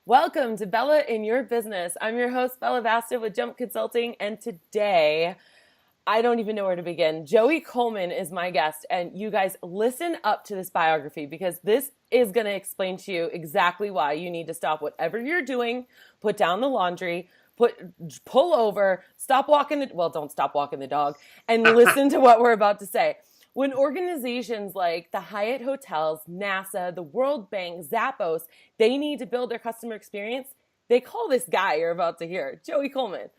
Welcome to Bella in Your Business. I'm your host, Bella Vasta with Jump Consulting, and today, I don't even know where to begin. Joey Coleman is my guest, and you guys listen up to this biography because this is going to explain to you exactly why you need to stop whatever you're doing, put down the laundry, pull over, stop walking don't stop walking the dog, and listen to what we're about to say. When organizations like the Hyatt Hotels, NASA, the World Bank, Zappos, they need to build their customer experience, they call this guy you're about to hear, Joey Coleman.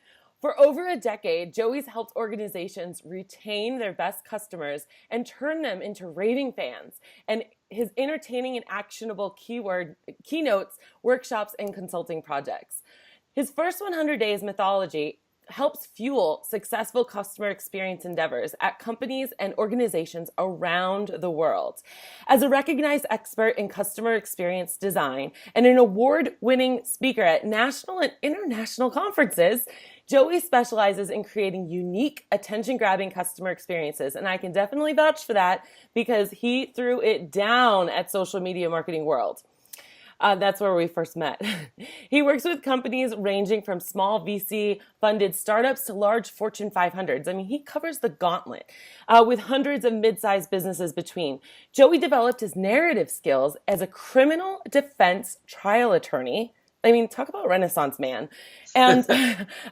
For over a decade, Joey's helped organizations retain their best customers and turn them into raving fans. And his entertaining and actionable keynotes, workshops, and consulting projects. His first 100 Days methodology helps fuel successful customer experience endeavors at companies and organizations around the world. As a recognized expert in customer experience design and an award-winning speaker at national and international conferences, Joey specializes in creating unique, attention-grabbing customer experiences. And I can definitely vouch for that because he threw it down at Social Media Marketing World. That's where we first met. He works with companies ranging from small VC-funded startups to large Fortune 500s. I mean, he covers the gauntlet with hundreds of mid-sized businesses between. Joey developed his narrative skills as a criminal defense trial attorney. I mean, talk about Renaissance man. And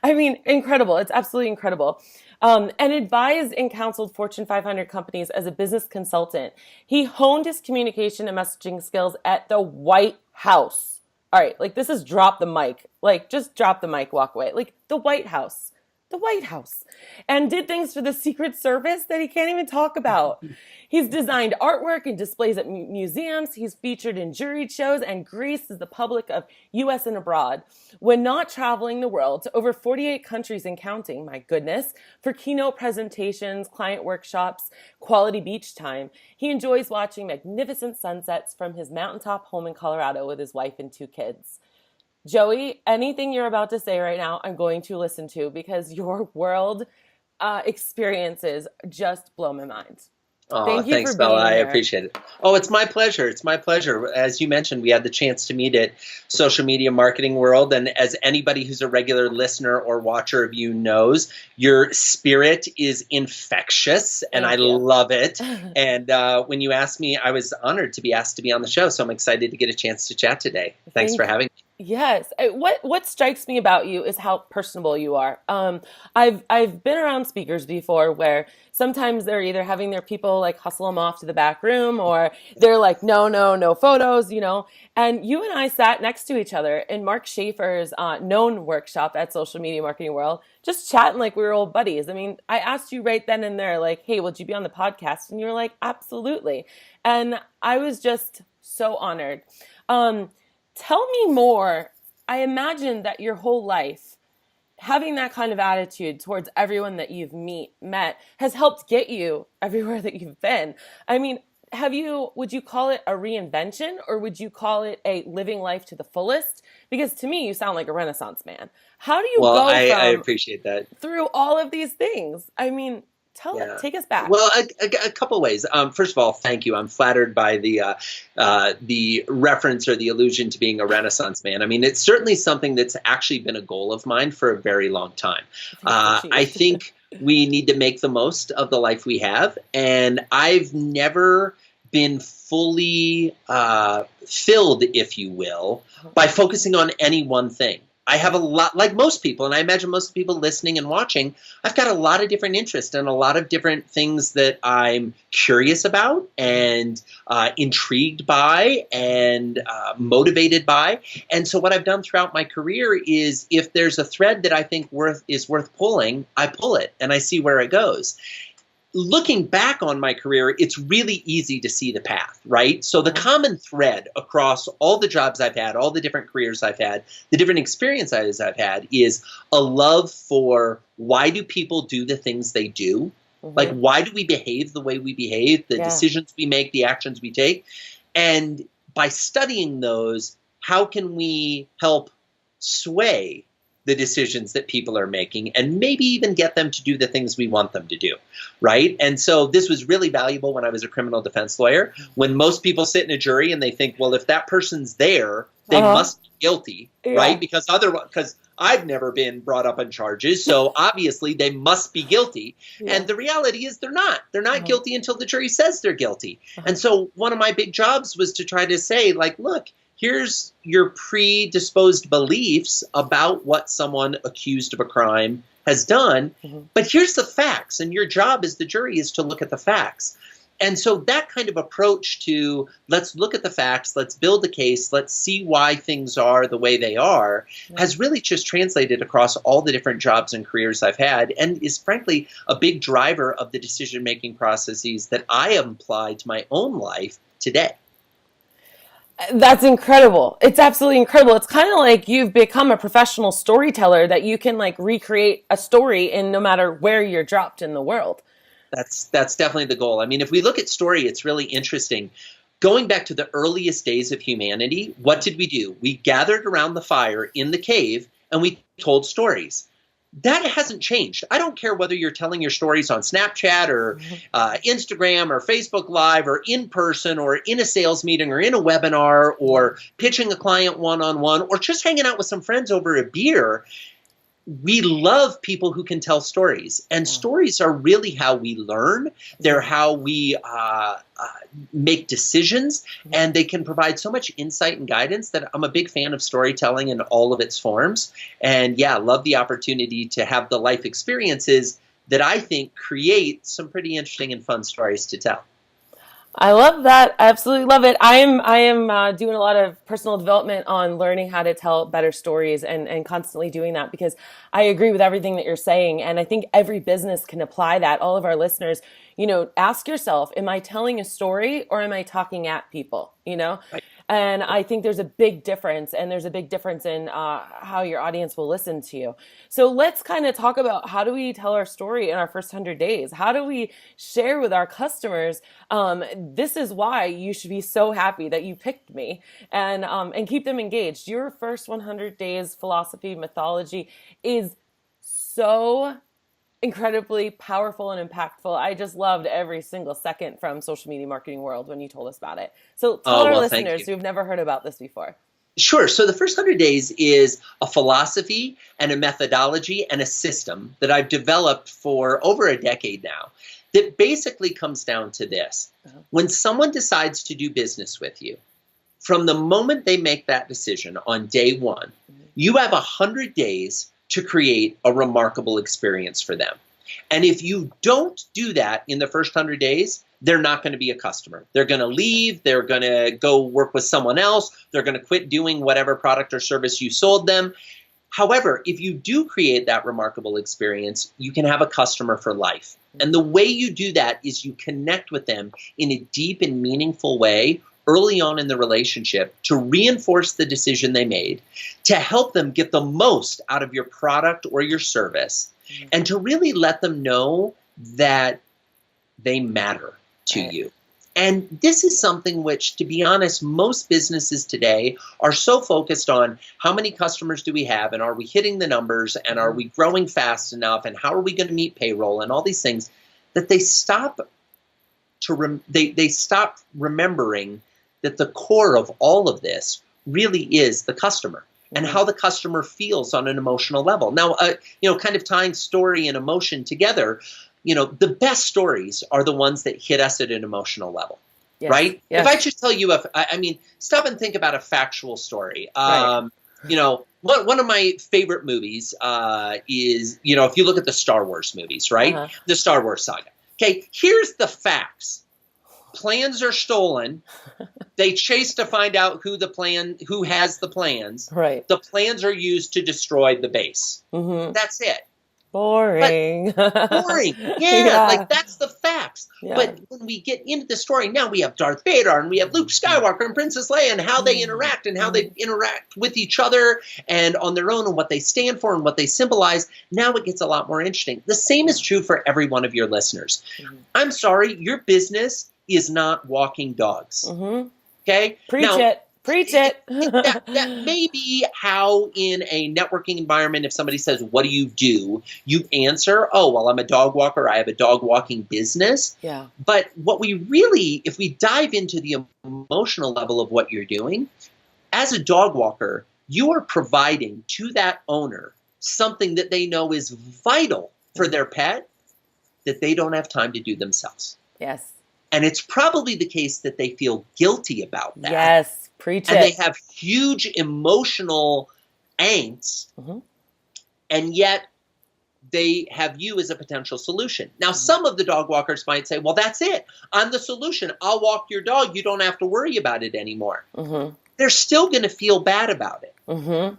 I mean, incredible. It's absolutely incredible. And advised and counseled Fortune 500 companies as a business consultant. He honed his communication and messaging skills at the White House. All right, like this is drop the mic. Like just drop the mic, walk away. Like the White House. The White House. And did things for the Secret Service that he can't even talk about. He's designed artwork and displays at museums. He's featured in juried shows and greases the public of U.S. and abroad. When not traveling the world to over 48 countries and counting, my goodness, for keynote presentations, client workshops, quality beach time, he enjoys watching magnificent sunsets from his mountaintop home in Colorado with his wife and 2 kids. Joey, anything you're about to say right now, I'm going to listen to because your world experiences just blow my mind. Oh, Thank you thanks, for being Bella. I here. appreciate it. Oh, it's my pleasure. It's my pleasure. As you mentioned, we had the chance to meet at Social Media Marketing World. And as anybody who's a regular listener or watcher of you knows, your spirit is infectious and I love it. And when you asked me, I was honored to be asked to be on the show. So I'm excited to get a chance to chat today. Thanks for having me. Yes. What strikes me about you is how personable you are. I've been around speakers before where sometimes they're either having their people like hustle them off to the back room or they're like, no photos, you know. And you and I sat next to each other in Mark Schaefer's known workshop at Social Media Marketing World, just chatting like we were old buddies. I mean, I asked you right then and there, like, hey, would you be on the podcast? And you were like, absolutely. And I was just so honored. Tell me more. I imagine that your whole life, having that kind of attitude towards everyone that you've met has helped get you everywhere that you've been. I mean, would you call it a reinvention or would you call it a living life to the fullest? Because to me, you sound like a Renaissance man. How do you I appreciate that. Through all of these things? I mean, take us back. Well, a couple ways. First of all, thank you. I'm flattered by the reference or the allusion to being a Renaissance man. I mean, it's certainly something that's actually been a goal of mine for a very long time. I think we need to make the most of the life we have, and I've never been fully filled, if you will, by focusing on any one thing. I have a lot, like most people, and I imagine most people listening and watching, I've got a lot of different interests and a lot of different things that I'm curious about and intrigued by and motivated by. And so what I've done throughout my career is if there's a thread that I think is worth pulling, I pull it and I see where it goes. Looking back on my career, it's really easy to see the path, right? So the common thread across all the jobs I've had, all the different careers I've had, the different experiences I've had is a love for why do people do the things they do? Like, why do we behave the way we behave, the decisions we make, the actions we take? And by studying those, how can we help sway the decisions that people are making and maybe even get them to do the things we want them to do, right? And so this was really valuable when I was a criminal defense lawyer, when most people sit in a jury and they think, well, if that person's there, they must be guilty, right? Because I've never been brought up on charges, so obviously they must be guilty. And the reality is they're not. They're not guilty until the jury says they're guilty. And so one of my big jobs was to try to say, like, look, here's your predisposed beliefs about what someone accused of a crime has done, but here's the facts, and your job as the jury is to look at the facts. And so that kind of approach to let's look at the facts, let's build a case, let's see why things are the way they are, has really just translated across all the different jobs and careers I've had, and is frankly a big driver of the decision-making processes that I apply to my own life today. That's incredible. It's absolutely incredible. It's kind of like you've become a professional storyteller that you can like recreate a story in no matter where you're dropped in the world. That's definitely the goal. I mean, if we look at story, it's really interesting. Going back to the earliest days of humanity, what did we do? We gathered around the fire in the cave and we told stories. That hasn't changed. I don't care whether you're telling your stories on Snapchat or Instagram or Facebook Live or in person or in a sales meeting or in a webinar or pitching a client one-on-one or just hanging out with some friends over a beer. We love people who can tell stories, and stories are really how we learn. They're how we make decisions, and they can provide so much insight and guidance that I'm a big fan of storytelling in all of its forms. And yeah, love the opportunity to have the life experiences that I think create some pretty interesting and fun stories to tell. I love that. I absolutely love it. I am doing a lot of personal development on learning how to tell better stories and constantly doing that because I agree with everything that you're saying. And I think every business can apply that. All of our listeners, ask yourself, am I telling a story or am I talking at people, Right. And I think there's a big difference, and there's a big difference in how your audience will listen to you. So let's kind of talk about how do we tell our story in our first 100 days? How do we share with our customers, this is why you should be so happy that you picked me, and keep them engaged. Your first 100 days philosophy, methodology is so incredibly powerful and impactful. I just loved every single second from Social Media Marketing World when you told us about it. So tell our listeners who've never heard about this before. Sure. So the first 100 days is a philosophy and a methodology and a system that I've developed for over a decade now that basically comes down to this. When someone decides to do business with you, from the moment they make that decision on day one, you have 100 days to create a remarkable experience for them. And if you don't do that in the first 100 days, they're not going to be a customer. They're going to leave. They're going to go work with someone else. They're going to quit doing whatever product or service you sold them. However, if you do create that remarkable experience, you can have a customer for life. And the way you do that is you connect with them in a deep and meaningful way early on in the relationship to reinforce the decision they made, to help them get the most out of your product or your service, and to really let them know that they matter to you. And this is something which, to be honest, most businesses today are so focused on how many customers do we have, and are we hitting the numbers, and are we growing fast enough, and how are we going to meet payroll, and all these things, that they stop remembering that the core of all of this really is the customer and how the customer feels on an emotional level. Now, kind of tying story and emotion together, the best stories are the ones that hit us at an emotional level, right? Yes. If I just tell you, stop and think about a factual story. Right. One of my favorite movies is, if you look at the Star Wars movies, right? The Star Wars saga. Okay, here's the facts. Plans are stolen. They chase to find out who has the plans. Right. The plans are used to destroy the base. That's it. Boring. Boring. Yeah, like that's the facts. Yeah. But when we get into the story, now we have Darth Vader and we have Luke Skywalker and Princess Leia and how they interact and how they interact with each other and on their own and what they stand for and what they symbolize. Now it gets a lot more interesting. The same is true for every one of your listeners. I'm sorry, your business is not walking dogs. Okay? Preach it. Preach it. That may be how in a networking environment, if somebody says, what do? You answer, oh, well, I'm a dog walker. I have a dog walking business. Yeah. But what we really, if we dive into the emotional level of what you're doing, as a dog walker, you are providing to that owner something that they know is vital for their pet that they don't have time to do themselves. Yes. And it's probably the case that they feel guilty about that. Yes. Preach it. And they have huge emotional angst, and yet they have you as a potential solution. Now, some of the dog walkers might say, well, that's it. I'm the solution. I'll walk your dog. You don't have to worry about it anymore. They're still going to feel bad about it.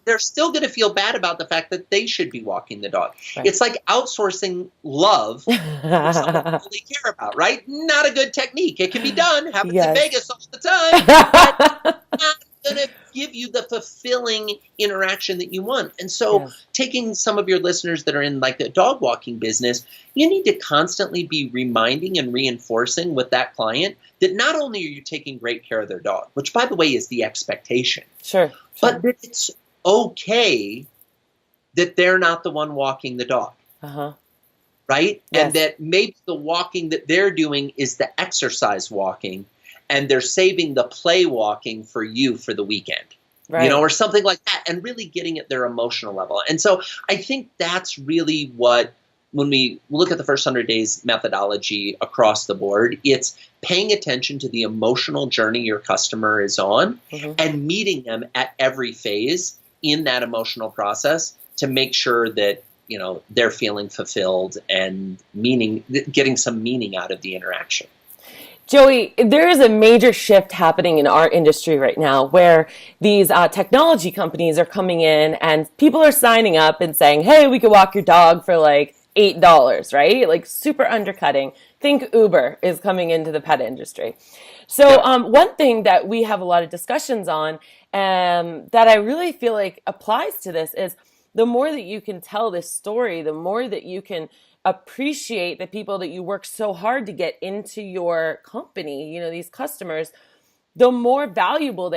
They're still going to feel bad about the fact that they should be walking the dog. Right. It's like outsourcing love for someone you really care about, right? Not a good technique. It can be done. Happens in Vegas all the time. But not going to give you the fulfilling interaction that you want. And so taking some of your listeners that are in like the dog walking business, you need to constantly be reminding and reinforcing with that client that not only are you taking great care of their dog, which by the way is the expectation, but that it's okay that they're not the one walking the dog. Right? Yes. And that maybe the walking that they're doing is the exercise walking, and they're saving the play walking for you for the weekend, right? You know, or something like that, and really getting at their emotional level. And so I think that's really what, when we look at the first 100 days methodology across the board, it's paying attention to the emotional journey your customer is on and meeting them at every phase in that emotional process to make sure that, you know, they're feeling fulfilled and getting some meaning out of the interaction. Joey, there is a major shift happening in our industry right now where these technology companies are coming in and people are signing up and saying, hey, we could walk your dog for like $8, right? Like super undercutting. Think Uber is coming into the pet industry. So one thing that we have a lot of discussions on that I really feel like applies to this is the more that you can tell this story, the more that you can appreciate the people that you work so hard to get into your company, you know, these customers, the more valuable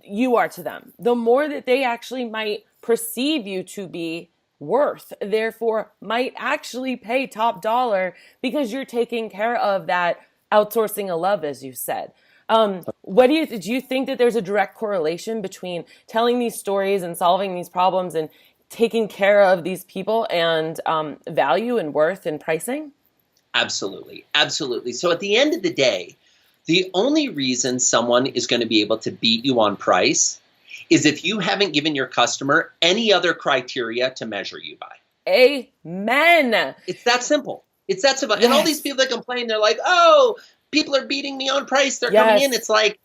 you are to them, the more that they actually might perceive you to be worth, therefore might actually pay top dollar because you're taking care of that outsourcing of love, as you said. Do you think that there's a direct correlation between telling these stories and solving these problems and taking care of these people and value and worth and pricing? Absolutely. Absolutely. So at the end of the day, the only reason someone is going to be able to beat you on price is if you haven't given your customer any other criteria to measure you by. Amen. It's that simple. It's that simple. Yes. And all these people that complain, they're like, oh, people are beating me on price. They're coming in. It's like,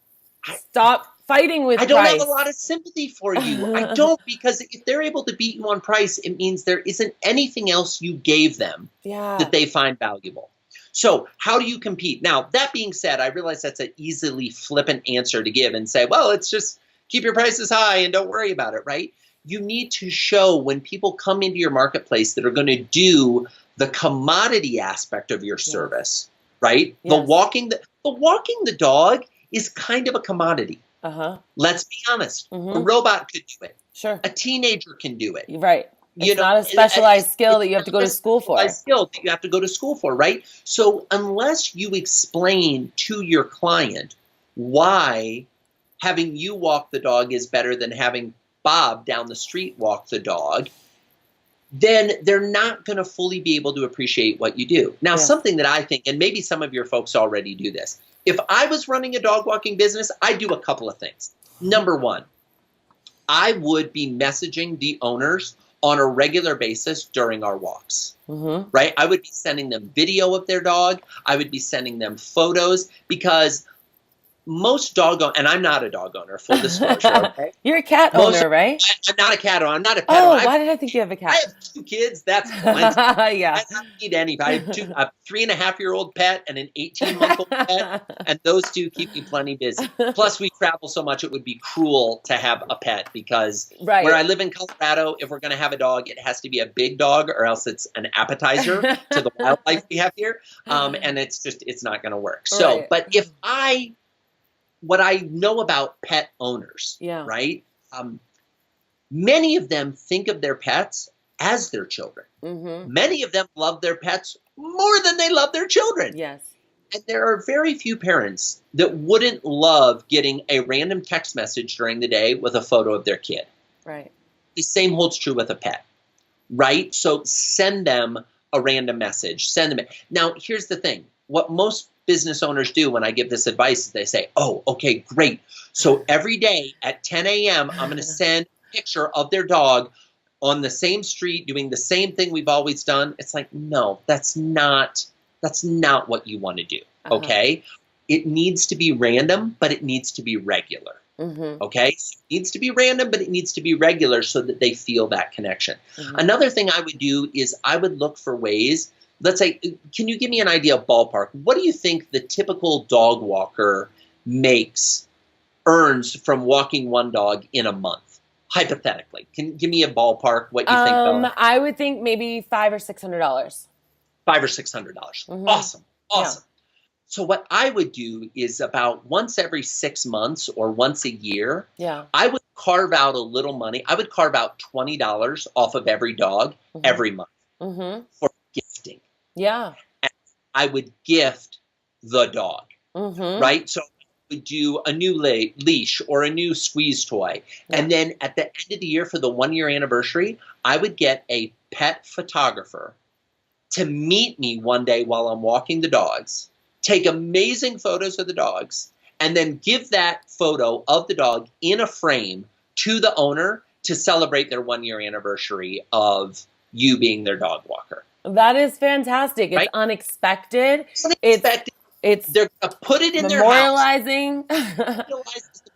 stop fighting with price. I don't have a lot of sympathy for you. I don't, because if they're able to beat you on price, it means there isn't anything else you gave them that they find valuable. So how do you compete? Now, that being said, I realize that's an easily flippant answer to give and say, well, it's just keep your prices high and don't worry about it, right? You need to show when people come into your marketplace that are going to do the commodity aspect of your service, right? Yes. The walking the dog is kind of a commodity. Let's be honest. A robot could do it. Sure. A teenager can do it. Right. It's not a specialized skill that you have to go to school for. Specialized skill that you have to go to school for, right? So unless you explain to your client why having you walk the dog is better than having Bob down the street walk the dog, then they're not going to fully be able to appreciate what you do. Now, something that I think, and maybe some of your folks already do this, if I was running a dog walking business, I'd do a couple of things. Number one, I would be messaging the owners on a regular basis during our walks, right? I would be sending them video of their dog. I would be sending them photos, because most dog owners, and I'm not a dog owner, full disclosure, okay? You're a cat owner, right? I'm not a cat owner. I'm not a pet owner. Oh, why did I think you have a cat? I have 2 kids. That's plenty. Yeah. I don't need anybody. I have a 3.5-year-old pet and an 18-month-old pet, and those 2 keep me plenty busy. Plus, we travel so much, it would be cruel to have a pet, because where I live in Colorado, if we're going to have a dog, it has to be a big dog, or else it's an appetizer to the wildlife we have here, and it's not going to work. So, but if I what I know about pet owners, Yeah. right? Many of them think of their pets as their children. Mm-hmm. Many of them love their pets more than they love their children. Yes. And there are very few parents that wouldn't love getting a random text message during the day with a photo of their kid. Right. The same holds true with a pet, right? So send them a random message. Send them it. Now, here's the thing. What most business owners do when I give this advice is they say, oh, okay, great. So every day at 10 a.m., I'm going to send a picture of their dog on the same street doing the same thing we've always done. It's like, no, that's not what you want to do, okay? It needs to be random, but it needs to be regular, okay? So it needs to be random, but it needs to be regular so that they feel that connection. Another thing I would do is I would look for ways, let's say, can you give me an idea of ballpark? What do you think the typical dog walker earns from walking one dog in a month? Hypothetically, can you give me a ballpark what you think, Bella? I would think maybe $500 or $600. $500 or $600. Awesome. Yeah. So what I would do is about once every 6 months or once a year, Yeah. I would carve out a little money. I would carve out $20 off of every dog every month for gifting. Yeah. And I would gift the dog, right? So would do a new leash or a new squeeze toy. Yeah. And then at the end of the year for the 1-year anniversary, I would get a pet photographer to meet me one day while I'm walking the dogs, take amazing photos of the dogs, and then give that photo of the dog in a frame to the owner to celebrate their 1-year anniversary of you being their dog walker. That is fantastic. It's unexpected. They're going to put it in their house. Memorializing. The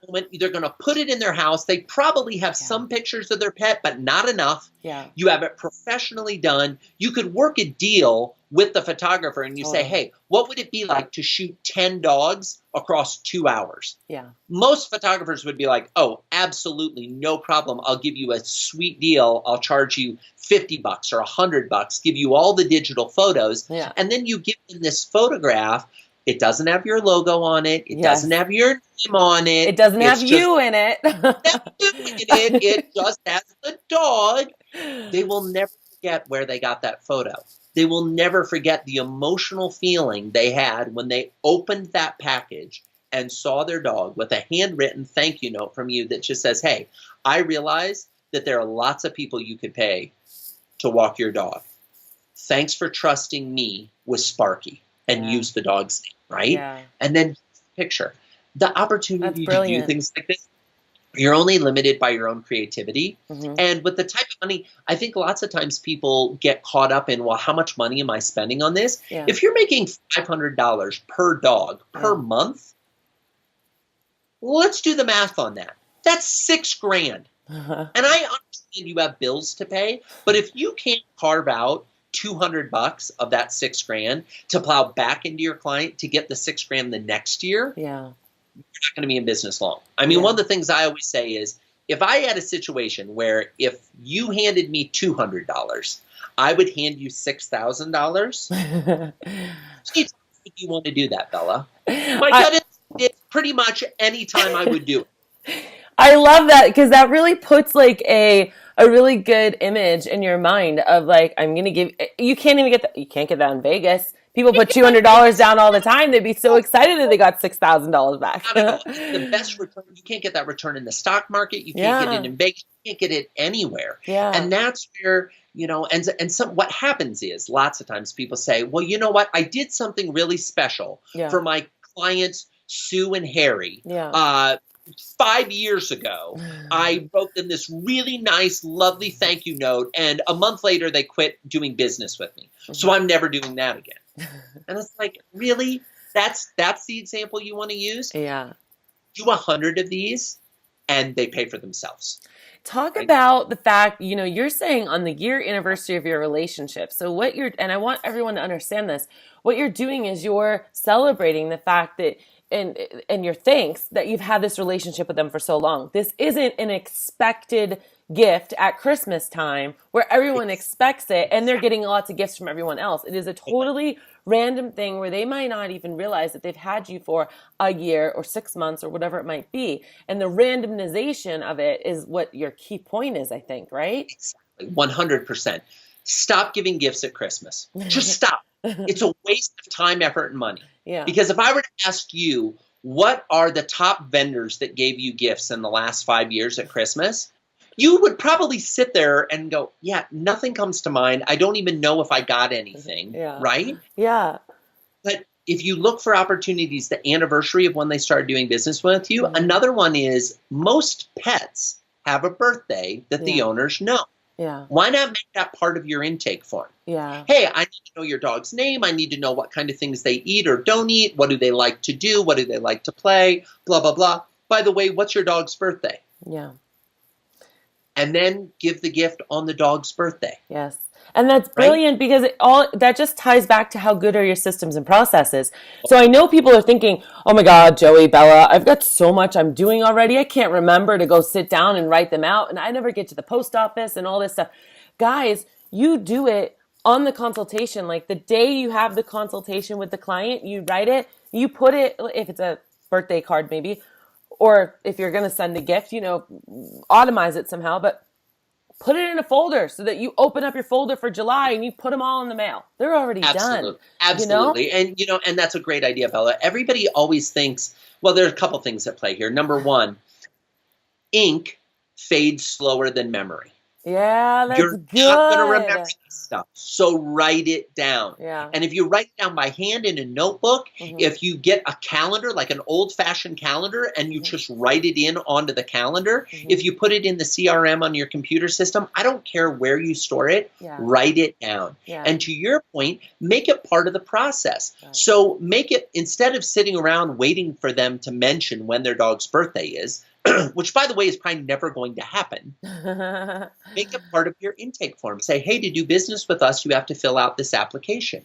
moment. They're going to put it in their house. They probably have some pictures of their pet, but not enough. Yeah. You have it professionally done. You could work a deal with the photographer and you say, hey, what would it be like to shoot 10 dogs across 2 hours? Yeah. Most photographers would be like, oh, absolutely, no problem. I'll give you a sweet deal. I'll charge you $50 or $100, give you all the digital photos. Yeah. And then you give them this photograph. It doesn't have your logo on it. It doesn't have your name on it. It doesn't have you in it. It just has the dog. They will never forget where they got that photo. They will never forget the emotional feeling they had when they opened that package and saw their dog with a handwritten thank you note from you that just says, hey, I realize that there are lots of people you could pay to walk your dog. Thanks for trusting me with Sparky. And use the dog's name, right? Yeah. And then picture. The opportunity to do things like this, you're only limited by your own creativity. And with the type of money, I think lots of times people get caught up in, well, how much money am I spending on this? Yeah. If you're making $500 per dog per month, let's do the math on that. That's $6,000. And I understand you have bills to pay, but if you can't carve out $200 of that $6,000 to plow back into your client to get the $6,000 the next year, you're not going to be in business long. I mean, one of the things I always say is, if I had a situation where if you handed me $200, I would hand you $6,000. What do you want to do that, Bella? My gut is pretty much any time I would do it. I love that, because that really puts like a really good image in your mind of like, I'm going to give, you can't get that in Vegas. People put $200 down all the time. They'd be so excited that they got $6,000 back. The best return, you can't get that return in the stock market. You can't get it in Vegas. You can't get it anywhere. Yeah. And that's where, what happens is lots of times people say, well, you know what? I did something really special for my clients, Sue and Harry. Yeah. 5 years ago, I wrote them this really nice, lovely thank you note, and a month later they quit doing business with me. So I'm never doing that again. And it's like, really? That's the example you want to use? Yeah. Do 100 of these, and they pay for themselves. Talk about the fact, you're saying on the year anniversary of your relationship. So and I want everyone to understand this, what you're doing is you're celebrating the fact that and your thanks that you've had this relationship with them for so long. This isn't an expected gift at Christmas time where everyone expects it and they're getting lots of gifts from everyone else. It is a totally random thing where they might not even realize that they've had you for a year or 6 months or whatever it might be. And the randomization of it is what your key point is, I think, right? Exactly. 100%. Stop giving gifts at Christmas. Just stop. It's a waste of time, effort, and money. Yeah. Because if I were to ask you, what are the top vendors that gave you gifts in the last 5 years at Christmas? You would probably sit there and go, yeah, nothing comes to mind. I don't even know if I got anything, right? Yeah. But if you look for opportunities, the anniversary of when they started doing business with you, another one is most pets have a birthday that the owners know. Yeah. Why not make that part of your intake form? Yeah. Hey, I need to know your dog's name. I need to know what kind of things they eat or don't eat. What do they like to do? What do they like to play? Blah, blah, blah. By the way, what's your dog's birthday? Yeah. And then give the gift on the dog's birthday. Yes. And that's brilliant, because that just ties back to how good are your systems and processes. So I know people are thinking, oh my God, Joey, Bella, I've got so much I'm doing already. I can't remember to go sit down and write them out. And I never get to the post office and all this stuff. Guys, you do it on the consultation. Like the day you have the consultation with the client, you write it, you put it, if it's a birthday card maybe, or if you're going to send a gift, automize it somehow, but put it in a folder so that you open up your folder for July and you put them all in the mail. They're already done. Absolutely. And, and that's a great idea, Bella. Everybody always thinks, well, there's a couple things at play here. Number one, ink fades slower than memory. Yeah, that's You're good. not going to remember this stuff. So write it down. Yeah. And if you write it down by hand in a notebook, if you get a calendar, like an old-fashioned calendar, and you just write it in onto the calendar, if you put it in the CRM on your computer system, I don't care where you store it, write it down. Yeah. And to your point, make it part of the process. Right. So make it, instead of sitting around waiting for them to mention when their dog's birthday is, which, by the way, is probably never going to happen, make it part of your intake form. Say, hey, to do business with us, you have to fill out this application.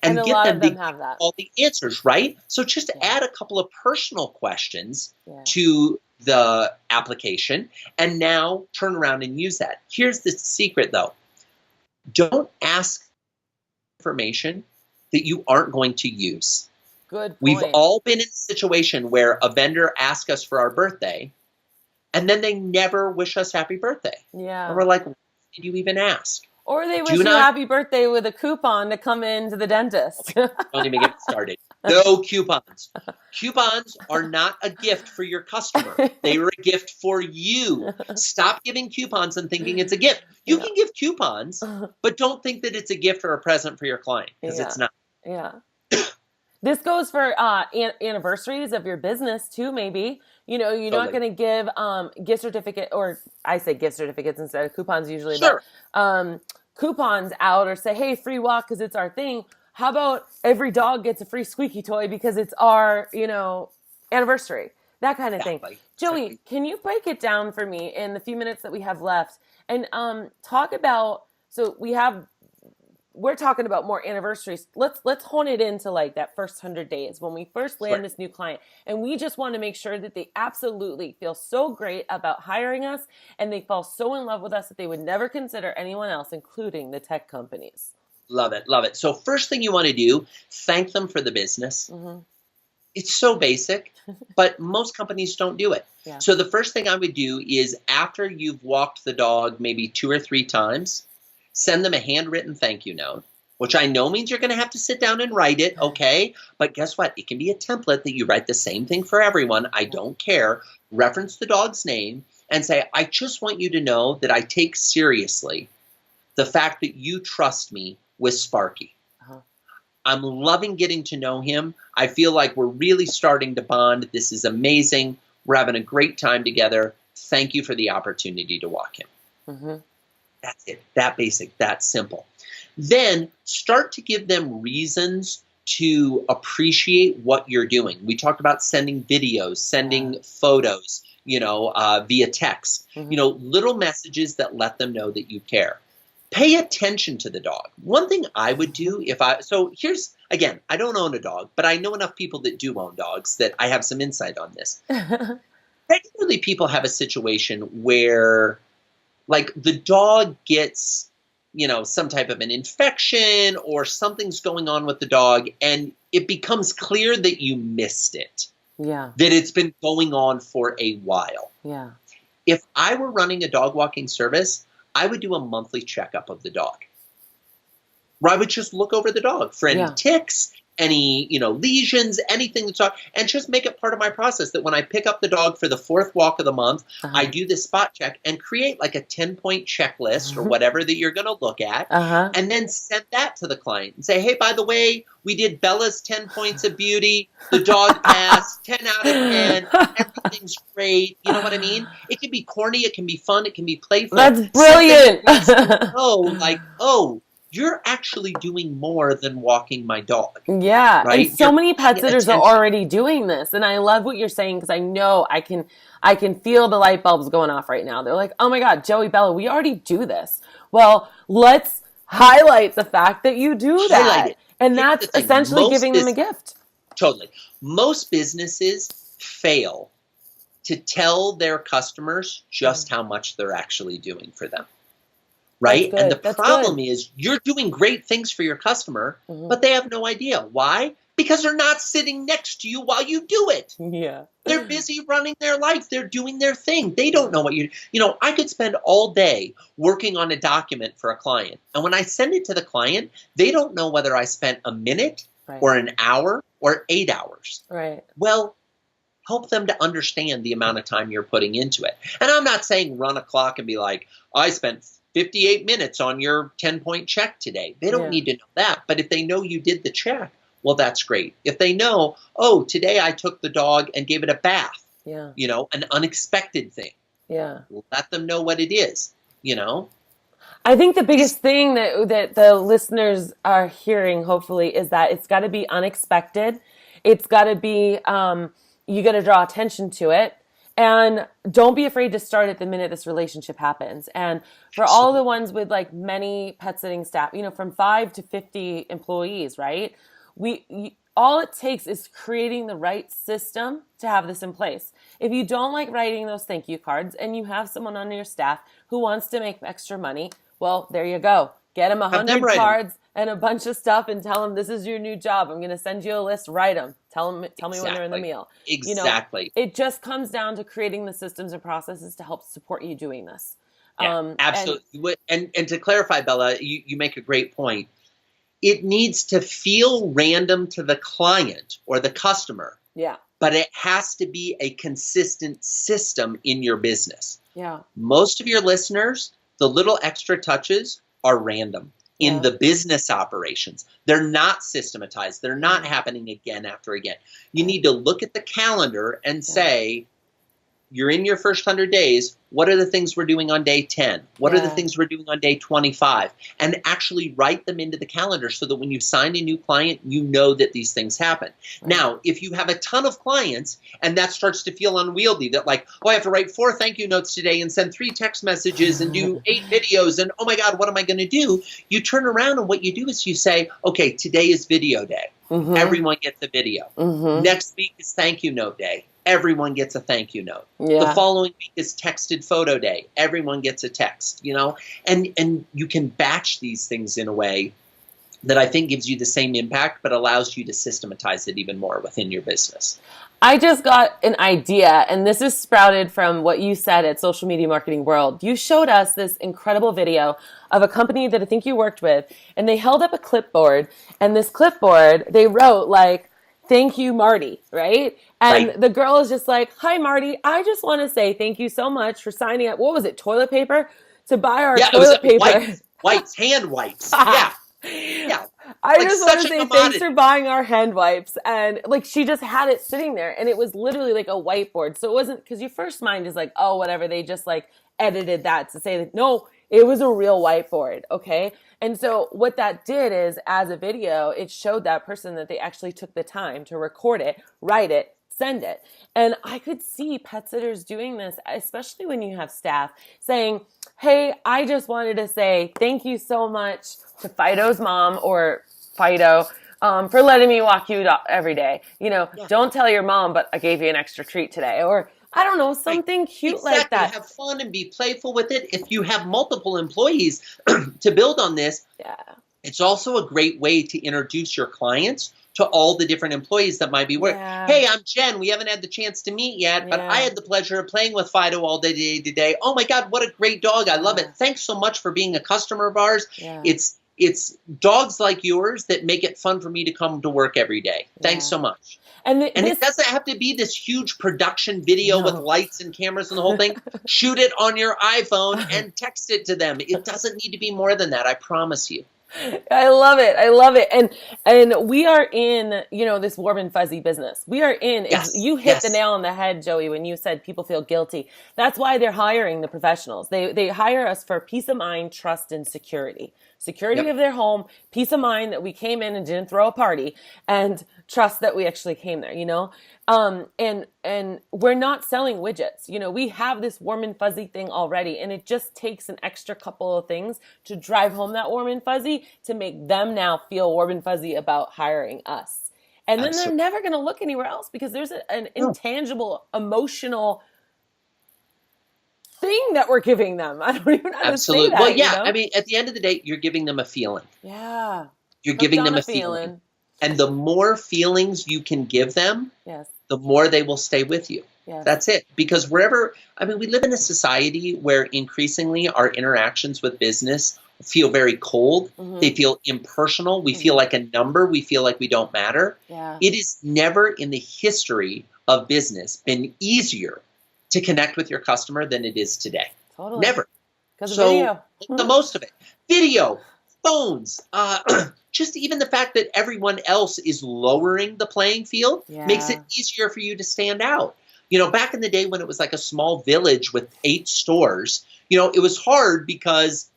And get them have that. all the answers, right? So just add a couple of personal questions to the application, and now turn around and use that. Here's the secret, though. Don't ask information that you aren't going to use. Good point. We've all been in a situation where a vendor asks us for our birthday, and then they never wish us happy birthday. Yeah. And we're like, why did you even ask? Or they wish you happy birthday with a coupon to come into the dentist. Don't even get started. No coupons. Coupons are not a gift for your customer. They are a gift for you. Stop giving coupons and thinking it's a gift. You can give coupons, but don't think that it's a gift or a present for your client, because it's not. Yeah. This goes for anniversaries of your business too, maybe. You're not going to give gift certificate, or I say gift certificates instead of coupons usually, but coupons out, or say, hey, free walk because it's our thing. How about every dog gets a free squeaky toy because it's our, anniversary? That kind of thing. Joey, can you break it down for me in the few minutes that we have left and talk about, so we're talking about more anniversaries. Let's hone it into like that first 100 days when we first land this new client. And we just want to make sure that they absolutely feel so great about hiring us, and they fall so in love with us that they would never consider anyone else, including the tech companies. Love it. Love it. So first thing you want to do, thank them for the business. It's so basic, but most companies don't do it. Yeah. So the first thing I would do is, after you've walked the dog maybe 2 or 3 times, send them a handwritten thank you note, which I know means you're going to have to sit down and write it, okay? But guess what? It can be a template that you write the same thing for everyone. I don't care. Reference the dog's name and say, I just want you to know that I take seriously the fact that you trust me with Sparky. I'm loving getting to know him. I feel like we're really starting to bond. This is amazing. We're having a great time together. Thank you for the opportunity to walk him. That's it. That basic, that simple. Then start to give them reasons to appreciate what you're doing. We talked about sending videos, sending photos, via text, little messages that let them know that you care. Pay attention to the dog. One thing I would do so here's, again, I don't own a dog, but I know enough people that do own dogs that I have some insight on this. Regularly, people have a situation where, like, the dog gets some type of an infection or something's going on with the dog, and it becomes clear that you missed it. Yeah. That it's been going on for a while. Yeah. If I were running a dog walking service, I would do a monthly checkup of the dog, where I would just look over the dog for any ticks, any, lesions, anything that's wrong, and just make it part of my process that when I pick up the dog for the 4th walk of the month, I do this spot check and create like a 10-point checklist or whatever that you're going to look at, and then send that to the client and say, hey, by the way, we did Bella's 10 points of beauty. The dog passed 10 out of 10. Everything's great. You know what I mean? It can be corny. It can be fun. It can be playful. That's brilliant. You're actually doing more than walking my dog. Yeah. Right? And so many pet sitters are already doing this. And I love what you're saying because I know I can feel the light bulbs going off right now. They're like, oh my God, Joey, Bella, we already do this. Well, let's highlight the fact that you do that. Highlight it. And that's essentially giving them a gift. Totally. Most businesses fail to tell their customers just how much they're actually doing for them. Right? And the problem is you're doing great things for your customer, but they have no idea. Why? Because they're not sitting next to you while you do it. Yeah. They're busy running their life. They're doing their thing. They don't know what I could spend all day working on a document for a client. And when I send it to the client, they don't know whether I spent a minute or an hour or 8 hours. Right. Well, help them to understand the amount of time you're putting into it. And I'm not saying run a clock and be like, I spent 58 minutes on your 10-point check today. They don't need to know that. But if they know you did the check, well, that's great. If they know, today I took the dog and gave it a bath, an unexpected thing. Yeah. Let them know what it is, I think the biggest thing that the listeners are hearing, hopefully, is that it's got to be unexpected. It's got to be, you got to draw attention to it. And don't be afraid to start at the minute this relationship happens. And for all the ones with like many pet sitting staff, from 5 to 50 employees, right? All it takes is creating the right system to have this in place. If you don't like writing those thank you cards and you have someone on your staff who wants to make extra money, well, there you go. Get them 100 cards and a bunch of stuff and tell them this is your new job. I'm going to send you a list. Write them. Tell me when they're in the meal. Exactly. It just comes down to creating the systems and processes to help support you doing this. Yeah, absolutely. And to clarify, Bella, you make a great point. It needs to feel random to the client or the customer. Yeah. But it has to be a consistent system in your business. Yeah. Most of your listeners, the little extra touches are random in the business operations. They're not systematized. They're not happening again after again. You need to look at the calendar and say, you're in your first 100 days. What are the things we're doing on day 10? What are the things we're doing on day 25? And actually write them into the calendar so that when you sign a new client, you know that these things happen. Right. Now, if you have a ton of clients and that starts to feel unwieldy, that like, I have to write 4 thank you notes today and send 3 text messages and do 8 videos and, oh my God, what am I going to do? You turn around and what you do is you say, okay, today is video day. Everyone gets a video. Next week is thank you note day. Everyone gets a thank you note. The following week is texted photo day. Everyone gets a text, and you can batch these things in a way that I think gives you the same impact, but allows you to systematize it even more within your business. I just got an idea, and this is sprouted from what you said at Social Media Marketing World. You showed us this incredible video of a company that I think you worked with, and they held up a clipboard, and this clipboard, they wrote like, thank you, Marty, right? And the girl is just like, hi, Marty, I just want to say thank you so much for signing up. What was it, toilet paper? To buy our toilet paper. Wipes, hand wipes. Yeah. I just want to say thanks for buying our hand wipes. And like, she just had it sitting there and it was literally like a whiteboard. So it wasn't, because your first mind is like, oh, whatever. They just like edited that to say that, no, it was a real whiteboard. Okay. And so what that did is, as a video, it showed that person that they actually took the time to record it, write it, send it. And I could see pet sitters doing this, especially when you have staff saying, hey, I just wanted to say thank you so much to Fido's mom or Fido for letting me walk you every day. Don't tell your mom, but I gave you an extra treat today. Or I don't know, Right. something cute like Exactly. that. Have fun and be playful with it. If you have multiple employees to build on this, Yeah. it's also a great way to introduce your clients to all the different employees that might be working. Yeah. Hey, I'm Jen. We haven't had the chance to meet yet, but I Yeah. had the pleasure of playing with Fido all day today. Oh my God, what a great dog. I love it. Yeah. Thanks so much for being a customer of ours. Yeah. It's dogs like yours that make it fun for me to come to work every day. Thanks Yeah. so much. And And this, it doesn't have to be this huge production video with No. lights and cameras and the whole thing. Shoot it on your iPhone and text it to them. It doesn't need to be more than that, I promise you. I love it. I love it. And we are in, this warm and fuzzy business. We are in, Yes. you hit the nail on the head, Joey, when you said people feel guilty. That's why they're hiring the professionals. They hire us for peace of mind, trust, and security. Security Yep. of their home, peace of mind that we came in and didn't throw a party, and trust that we actually came there, and we're not selling widgets. We have this warm and fuzzy thing already, and it just takes an extra couple of things to drive home that warm and fuzzy to make them now feel warm and fuzzy about hiring us. And then Absolutely. they're never going to look anywhere else because there's an intangible, emotional thing that we're giving them. I don't even know how to say Absolutely. that. Well, yeah. I mean, at the end of the day, you're giving them a feeling. Yeah. You're Hooked giving on them a a feeling. And the more feelings you can give them, Yes. the more they will stay with you. Yes. That's it. Because we live in a society where increasingly our interactions with business feel very cold. Mhm. They feel impersonal. We feel like a number. We feel like we don't matter. Yeah. It is never in the history of business been easier to connect with your customer than it is today. Totally. Never. Because of So video. make the most of it. Video, phones, just even the fact that everyone else is lowering the playing field makes it easier for you to stand out. Back in the day when it was like a small village with 8 stores, it was hard because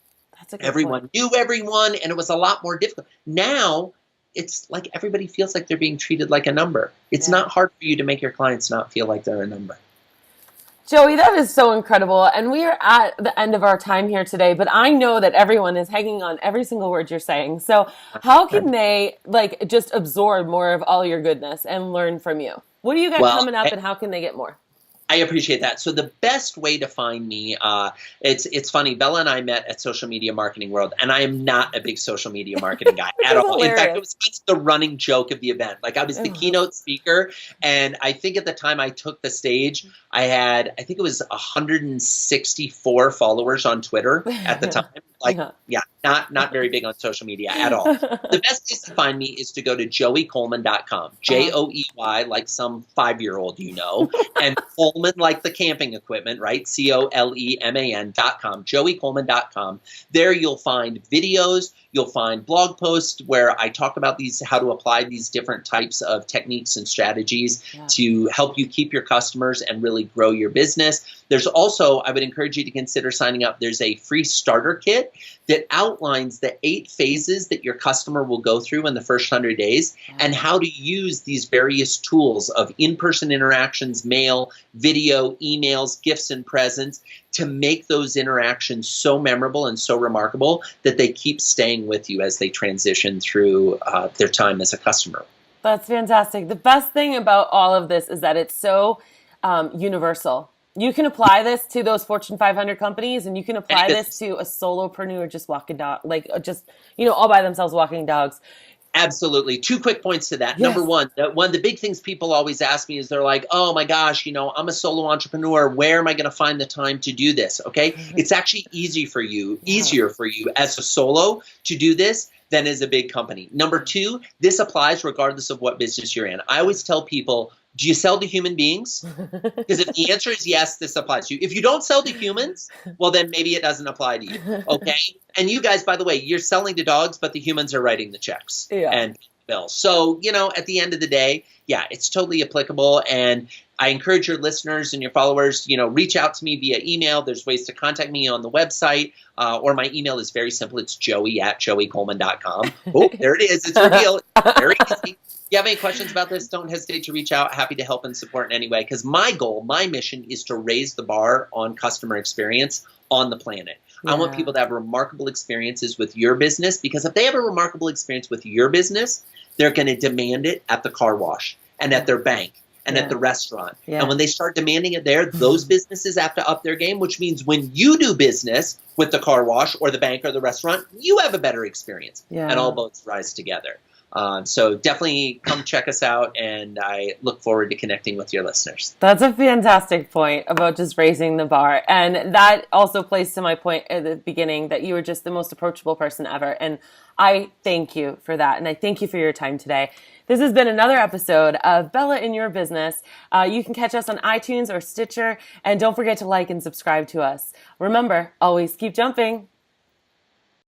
everyone knew everyone and it was a lot more difficult. Now, it's like everybody feels like they're being treated like a number. It's not hard for you to make your clients not feel like they're a number. Joey, that is so incredible. And we are at the end of our time here today, but I know that everyone is hanging on every single word you're saying. So how can they just absorb more of all your goodness and learn from you? What do you got coming up and how can they get more? I appreciate that. So the best way to find me, it's funny. Bella and I met at Social Media Marketing World, and I am not a big social media marketing guy at all. Hilarious. In fact, it was just the running joke of the event. Like I was the keynote speaker, and I think at the time I took the stage, I think it was 164 followers on Twitter at the time. Not very big on social media at all. The best place to find me is to go to joeycoleman.com. Joey, like some 5-year-old, and Coleman like the camping equipment, right? Coleman.com, joeycoleman.com. There you'll find videos, you'll find blog posts where I talk about how to apply these different types of techniques and strategies to help you keep your customers and really grow your business. There's also, I would encourage you to consider signing up. There's a free starter kit that outlines the 8 phases that your customer will go through in the first 100 days and how to use these various tools of in-person interactions, mail, video, emails, gifts, and presents to make those interactions so memorable and so remarkable that they keep staying with you as they transition through their time as a customer. That's fantastic. The best thing about all of this is that it's so universal. You can apply this to those Fortune 500 companies, and you can apply this to a solopreneur just walking dog, all by themselves walking dogs. Absolutely. 2 quick points to that. Yes. Number one of the big things people always ask me is they're like, oh my gosh, I'm a solo entrepreneur. Where am I going to find the time to do this? Okay. It's actually easier for you as a solo to do this than as a big company. Number 2, this applies regardless of what business you're in. I always tell people, do you sell to human beings? Because if the answer is yes, this applies to you. If you don't sell to humans, well, then maybe it doesn't apply to you. Okay. And you guys, by the way, you're selling to dogs, but the humans are writing the checks and bills. So, at the end of the day, it's totally applicable. And I encourage your listeners and your followers, reach out to me via email. There's ways to contact me on the website, or my email is very simple. It's joey@joeycoleman.com. Oh, there it is. It's revealed. Very easy. If you have any questions about this, don't hesitate to reach out. Happy to help and support in any way. Because my goal, my mission is to raise the bar on customer experience on the planet. I want people to have remarkable experiences with your business, because if they have a remarkable experience with your business, they're going to demand it at the car wash and at their bank and at the restaurant. Yeah. And when they start demanding it there, those businesses have to up their game, which means when you do business with the car wash or the bank or the restaurant, you have a better experience. Yeah. And all boats rise together. So definitely come check us out, and I look forward to connecting with your listeners. That's a fantastic point about just raising the bar. And that also plays to my point at the beginning that you were just the most approachable person ever. And I thank you for that. And I thank you for your time today. This has been another episode of Bella in Your Business. You can catch us on iTunes or Stitcher. And don't forget to like and subscribe to us. Remember, always keep jumping.